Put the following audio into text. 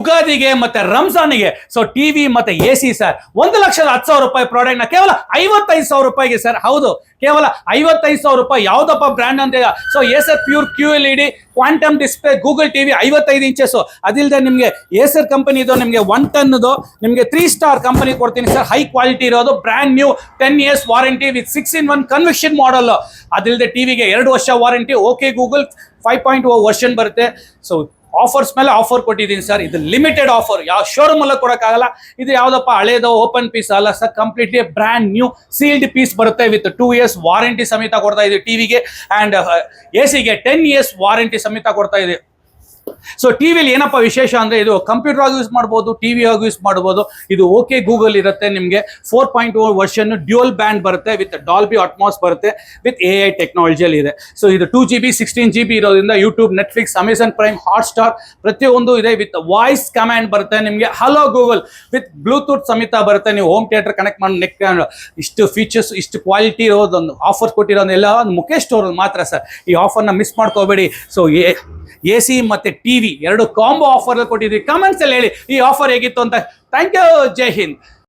ಯುಗಾದಿಗೆ ಮತ್ತೆ ರಂಜಾನಿಗೆ so TV ಮತ್ತೆ AC sir 1,10,000 ರೂಪಾಯಿ ಪ್ರಾಡಕ್ಟ್ ನ ಕೇವಲ 55,000 ರೂಪಾಯಿಗೆ ಸರ್. ಹೌದು, ಕೇವಲ 55,000 ರೂಪಾಯಿ. ಯಾವ್ದಪ್ಪ ಬ್ರ್ಯಾಂಡ್ ಅಂತ so Acer pure QLED quantum display Google TV 55 inches. ಅದಿಲ್ಲದೆ ನಿಮಗೆ ಏಸರ್ ಕಂಪನಿ ಇದು ನಿಮಗೆ 1 ಟನ್ ನಿಮಗೆ 3 ಸ್ಟಾರ್ ಕಂಪನಿ ಕೊಡ್ತೀನಿ ಸರ್. ಹೈ ಕ್ವಾಲಿಟಿ ಇರೋದು, brand new 10 years warranty with 6-in-1 convection model. ಅದಿಲ್ಲದೆ ಟಿವಿಗೆ 2 ವರ್ಷ ವಾರಂಟಿ. ಓಕೆ ಗೂಗಲ್ 5.0 ವರ್ಷನ್ ಬರುತ್ತೆ. ಸೊ ಆಫರ್ಸ್ ಮೇಲೆ ಆಫರ್ ಕೊಟ್ಟಿದ್ದೀನಿ ಸರ್. ಇದು ಲಿಮಿಟೆಡ್ ಆಫರ್, ಯಾವ ಶೋರೂಮ್ ಅಲ್ಲ ಕೊಡೋಕ್ಕಾಗಲ್ಲ. ಇದು ಯಾವ್ದಪ್ಪ ಹಳೇದು ಓಪನ್ ಪೀಸ್ ಅಲ್ಲ sir, completely brand new sealed piece ಬರುತ್ತೆ ವಿತ್ 2 years ವಾರಂಟಿ ಸಮೇತ ಕೊಡ್ತಾ ಇದೆ ಟಿವಿಗೆ. ಅಂಡ್ ಎಸಿಗೆ 10 years ವಾರಂಟಿ ಸಮೇತ ಕೊಡ್ತಾ ಇದೆ. ಸೊ ಟಿವಿಲಿ ಏನಪ್ಪ ವಿಶೇಷ ಅಂದ್ರೆ ಇದು ಕಂಪ್ಯೂಟರ್ ಆಗಿ ಯೂಸ್ ಮಾಡ್ಬೋದು, ಟಿವಿ ಆಗಿ ಯೂಸ್ ಮಾಡ್ಬೋದು. ಇದು ಓಕೆ ಗೂಗಲ್ ಇರುತ್ತೆ, ನಿಮಗೆ 4.0 ವರ್ಷನ್ ಡ್ಯೂಯಲ್ ಬ್ಯಾಂಡ್ ಬರುತ್ತೆ ವಿತ್ ಡಾಲ್ಬಿ ಅಟ್ಮಾಸ್ ಬರುತ್ತೆ ವಿತ್ AI ಟೆಕ್ನಾಲಜಿಯಲ್ಲಿ ಇದೆ. ಸೊ ಇದು 2GB 16GB ಇರೋದ್ರಿಂದ YouTube, Netflix, Amazon prime, Hotstar ಪ್ರತಿಯೊಂದು ಇದೆ. ವಿತ್ ವಾಯ್ಸ್ ಕಮಾಂಡ್ ಬರುತ್ತೆ ನಿಮಗೆ. ಹಲೋ ಗೂಗಲ್ ವಿತ್ ಬ್ಲೂಟೂತ್ ಸಮೇತ ಬರುತ್ತೆ. ನೀವು ಹೋಮ್ ಥಿಯೇಟರ್ ಕನೆಕ್ಟ್ ಮಾಡಿ ಇಷ್ಟು ಫೀಚರ್ಸ್, ಇಷ್ಟು ಕ್ವಾಲಿಟಿ ಇರೋದೊಂದು ಆಫರ್ ಕೊಟ್ಟಿರೋದೆಲ್ಲ ಮುಖೇಶ್ ಸ್ಟೋರ್ ಮಾತ್ರ ಸರ್. ಈ ಆಫರ್ನ ಮಿಸ್ ಮಾಡ್ಕೋಬೇಡಿ. ಸೊ ಎಸಿ ಮತ್ತೆ ಟಿವಿ 2 ಕಾಂಬೋ ಆಫರ್ ಕೊಟ್ಟಿದ್ವಿ. ಕಮೆಂಟ್ಸ್ ಅಲ್ಲಿ ಹೇಳಿ ಈ ಆಫರ್ ಹೇಗಿತ್ತು ಅಂತ. Thank you. ಜೈ ಹಿಂದ್.